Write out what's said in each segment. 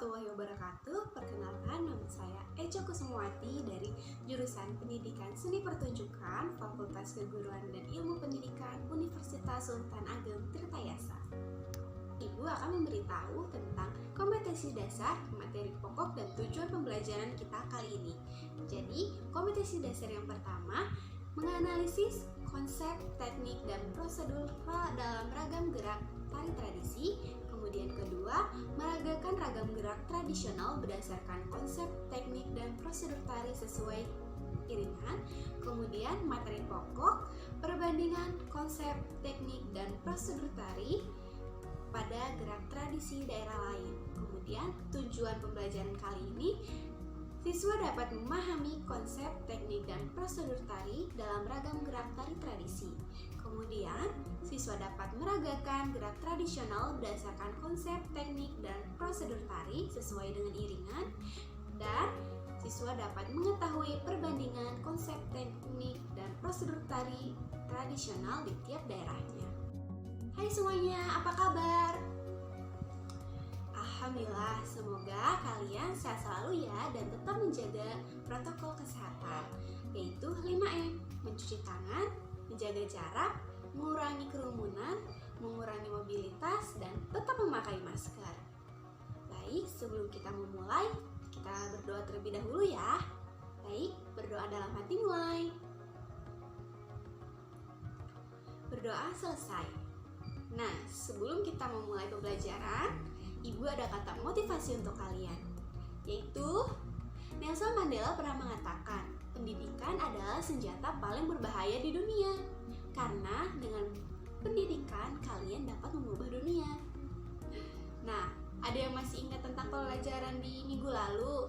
warahmatullahi wabarakatuh. Perkenalkan, nama saya Echa Kusumawati dari jurusan Pendidikan Seni Pertunjukan Fakultas Keguruan dan Ilmu Pendidikan Universitas Sultan Ageng Tirtayasa. Ibu akan memberitahu tentang kompetensi dasar, materi pokok, dan tujuan pembelajaran kita kali ini. Jadi, kompetensi dasar yang pertama menganalisis konsep, teknik, dan prosedur dalam ragam gerak tari tradisi. Kemudian kedua, meragakan ragam gerak tradisional berdasarkan konsep, teknik, dan prosedur tari sesuai iringan. Kemudian materi pokok, perbandingan konsep, teknik, dan prosedur tari pada gerak tradisi daerah lain. Kemudian tujuan pembelajaran kali ini, siswa dapat memahami konsep, teknik, dan prosedur tari dalam ragam gerak tari tradisi. Kemudian, siswa dapat meragakan gerak tradisional berdasarkan konsep, teknik, dan prosedur tari sesuai dengan iringan. Dan siswa dapat mengetahui perbandingan konsep, teknik, dan prosedur tari tradisional di tiap daerahnya. Hai semuanya, apa kabar? Alhamdulillah, semoga kalian sehat selalu ya dan tetap menjaga protokol kesehatan, yaitu 5M, mencuci tangan, menjaga jarak, mengurangi kerumunan, mengurangi mobilitas, dan tetap memakai masker. Baik, sebelum kita memulai, kita berdoa terlebih dahulu ya. Baik, berdoa dalam hati mulai. Berdoa selesai. Nah, sebelum kita memulai pembelajaran, Ibu ada kata motivasi untuk kalian, yaitu Nelson Mandela pernah mengatakan, pendidikan adalah senjata paling berbahaya di dunia, karena dengan pendidikan kalian dapat mengubah dunia. Nah, ada yang masih ingat tentang pelajaran di minggu lalu?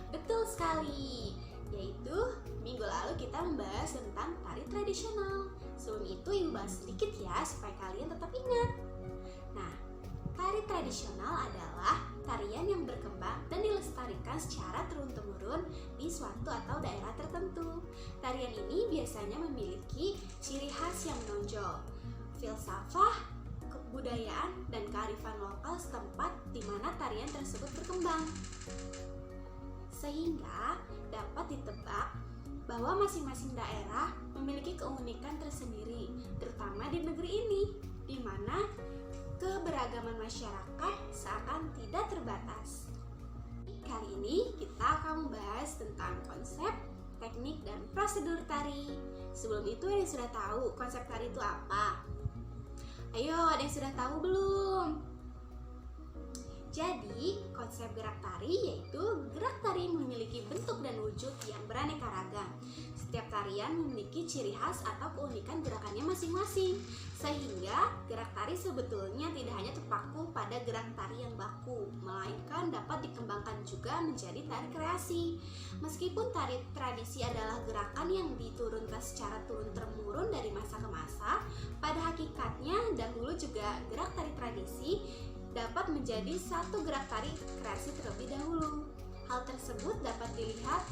Betul sekali, yaitu minggu lalu kita membahas tentang tari tradisional. Sebelum itu Ibu bahas sedikit ya, supaya kalian tetap ingat. Nah, tari tradisional adalah tarian yang berkembang dan dilestarikan secara turun-temurun di suatu atau daerah tertentu. Tarian ini biasanya memiliki ciri khas yang menonjol, filsafah, kebudayaan, dan kearifan lokal setempat di mana tarian tersebut berkembang. Sehingga dapat ditebak bahwa masing-masing daerah memiliki keunikan tersendiri, terutama di negeri ini, di mana keberagaman masyarakat seakan tidak terbatas. Kali ini kita akan membahas tentang konsep, teknik, dan prosedur tari. Sebelum itu ada yang sudah tahu konsep tari itu apa? Ayo, ada yang sudah tahu belum? Jadi, konsep gerak tari yaitu gerak tari memiliki bentuk dan wujud yang beraneka ragam. Setiap tarian memiliki ciri khas atau keunikan gerakannya masing-masing, sehingga gerak tari sebetulnya tidak hanya terpaku pada gerak tari yang baku, melainkan dapat dikembangkan juga menjadi tari kreasi. Meskipun tari tradisi adalah gerakan yang diturunkan secara turun-temurun dari masa ke masa, pada hakikatnya dahulu juga gerak tari tradisi dapat menjadi satu gerak tari kreasi terlebih dahulu. Hal tersebut dapat dilihat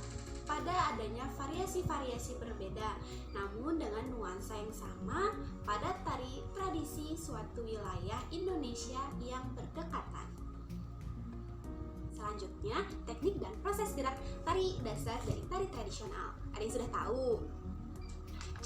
pada adanya variasi-variasi berbeda, namun dengan nuansa yang sama pada tari tradisi suatu wilayah Indonesia yang berdekatan. Selanjutnya, teknik dan proses gerak tari dasar dari tari tradisional. Ada yang sudah tahu?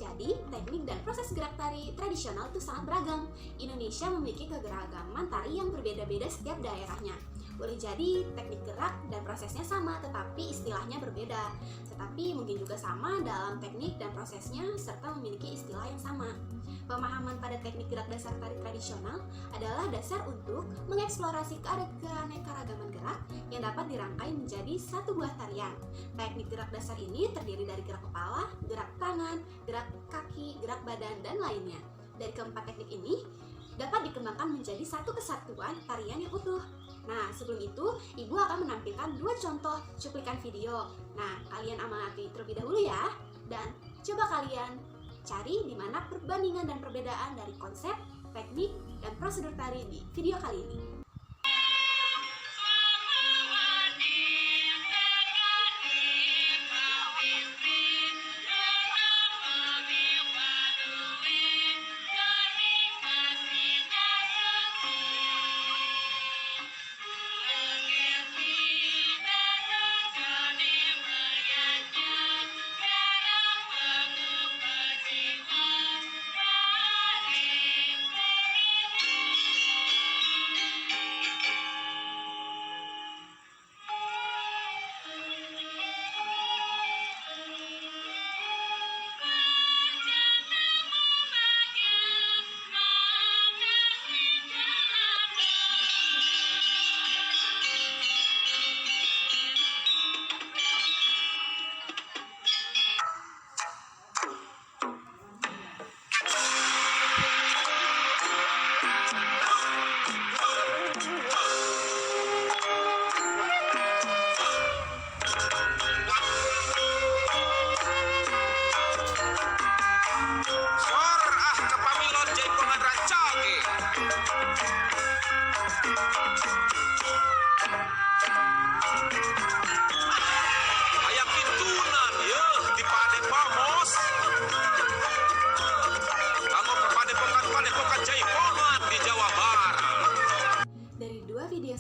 Jadi, teknik dan proses gerak tari tradisional itu sangat beragam. Indonesia memiliki keberagaman tari yang berbeda-beda setiap daerahnya. Boleh jadi teknik gerak dan prosesnya sama, tetapi istilahnya berbeda. Tetapi mungkin juga sama dalam teknik dan prosesnya, serta memiliki istilah yang sama. Pemahaman pada teknik gerak dasar tari tradisional adalah dasar untuk mengeksplorasi keanekaragaman gerak yang dapat dirangkai menjadi satu buah tarian. Teknik gerak dasar ini terdiri dari gerak kepala, gerak tangan, gerak kaki, gerak badan, dan lainnya. Dari keempat teknik ini dapat dikembangkan menjadi satu kesatuan tarian yang utuh. Nah, sebelum itu, Ibu akan menampilkan 2 contoh cuplikan video. Nah, kalian amati terlebih dahulu ya. Dan coba kalian cari di mana perbandingan dan perbedaan dari konsep, teknik, dan prosedur tari di video kali ini.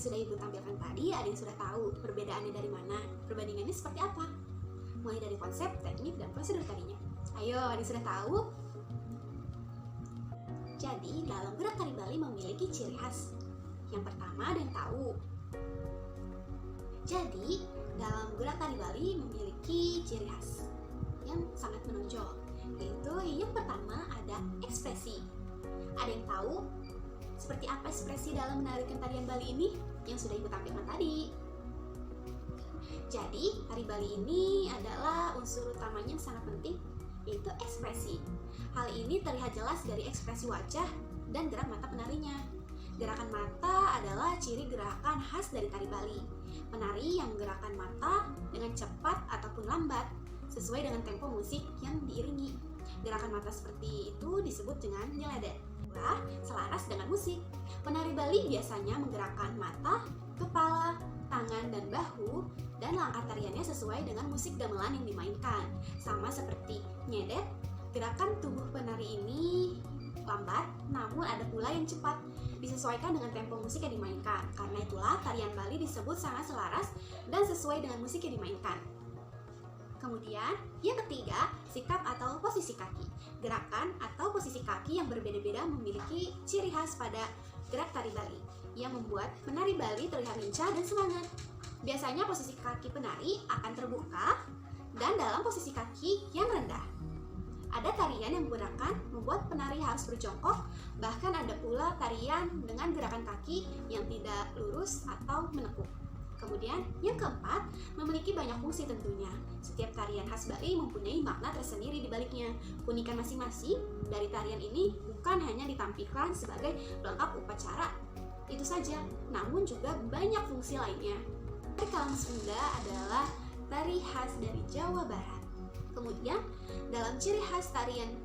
yang sudah Ibu tampilkan tadi, ada yang sudah tahu perbedaannya dari mana? Perbandingannya seperti apa? Mulai dari konsep, teknik, dan prosedur tarinya. Ayo, ada yang sudah tahu? Jadi, dalam gerak tari Bali memiliki ciri khas. Yang pertama, ada yang tahu. Jadi, dalam gerak tari Bali memiliki ciri khas yang sangat menonjol, yaitu yang pertama ada ekspresi. Ada yang tahu seperti apa ekspresi dalam menarikan tarian Bali ini yang sudah Ibu tampilkan tadi? Jadi, tari Bali ini adalah unsur utamanya yang sangat penting, yaitu ekspresi. Hal ini terlihat jelas dari ekspresi wajah dan gerak mata penarinya. Gerakan mata adalah ciri gerakan khas dari tari Bali. Penari yang gerakan mata dengan cepat ataupun lambat sesuai dengan tempo musik yang diiringi. Gerakan mata seperti itu disebut dengan nyeledet. Selaras dengan musik. Penari Bali biasanya menggerakkan mata, kepala, tangan, dan bahu, dan langkah tariannya sesuai dengan musik gamelan yang dimainkan. Sama seperti nyedet, gerakan tubuh penari ini lambat, namun ada pula yang cepat, disesuaikan dengan tempo musik yang dimainkan. Karena itulah tarian Bali disebut sangat selaras dan sesuai dengan musik yang dimainkan. Kemudian, yang ketiga, sikap atau posisi kaki. Gerakan atau posisi kaki yang berbeda-beda memiliki ciri khas pada gerak tari Bali yang membuat penari Bali terlihat lincah dan semangat. Biasanya posisi kaki penari akan terbuka dan dalam posisi kaki yang rendah. Ada tarian yang menggunakan membuat penari harus berjongkok, bahkan ada pula tarian dengan gerakan kaki yang tidak lurus atau menekuk. Kemudian, yang keempat, memiliki banyak fungsi tentunya. Setiap tarian khas Bali mempunyai makna tersendiri di baliknya. Keunikan masing-masing dari tarian ini bukan hanya ditampilkan sebagai pelengkap upacara itu saja, namun juga banyak fungsi lainnya. Tari Kalang Sunda adalah tari khas dari Jawa Barat. Kemudian, dalam ciri khas tarian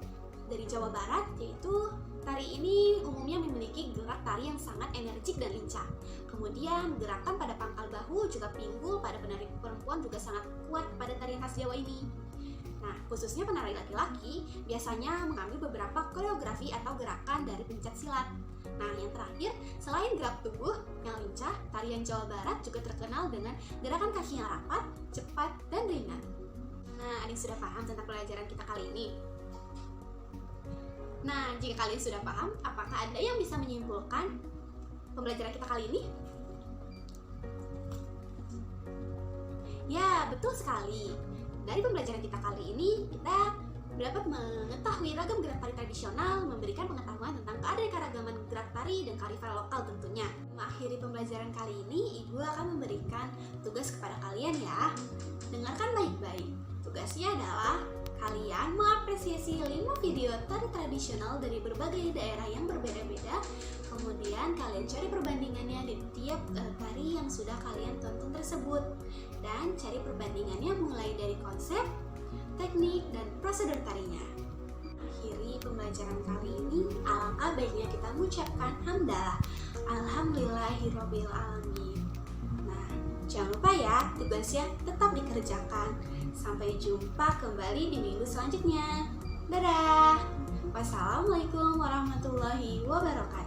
dari Jawa Barat, yaitu tari ini umumnya memiliki gerak tari yang sangat energik dan lincah. Kemudian, gerakan pada pangkal bahu juga pinggul pada penari perempuan juga sangat kuat pada tarian khas Jawa ini. Nah, khususnya penari laki-laki biasanya mengambil beberapa koreografi atau gerakan dari pencak silat. Nah, yang terakhir, selain gerak tubuh yang lincah, tarian Jawa Barat juga terkenal dengan gerakan kaki yang rapat, cepat, dan ringan. Nah, ada yang sudah paham tentang pelajaran kita kali ini? Nah, jika kalian sudah paham, apakah ada yang bisa menyimpulkan pembelajaran kita kali ini? Ya, betul sekali. Dari pembelajaran kita kali ini, kita dapat mengetahui ragam gerak tari tradisional, memberikan pengetahuan tentang keanekaragaman gerak tari dan kearifan lokal tentunya. Mengakhiri pembelajaran kali ini, Ibu akan memberikan tugas kepada kalian ya. Dengarkan baik-baik. Tugasnya adalah kalian mengapresiasi 5 video tari tradisional dari berbagai daerah yang berbeda-beda. Kemudian kalian cari perbandingannya di tiap tari yang sudah kalian tonton tersebut. Dan cari perbandingannya mulai dari konsep, teknik, dan prosedur tarinya. Akhiri pembelajaran kali ini, alangkah baiknya kita mengucapkan hamdalah. Alhamdulillahirabbil alamin. Nah, jangan lupa ya, tugasnya tetap dikerjakan. Sampai jumpa kembali di minggu selanjutnya. Dadah. Wassalamualaikum warahmatullahi wabarakatuh.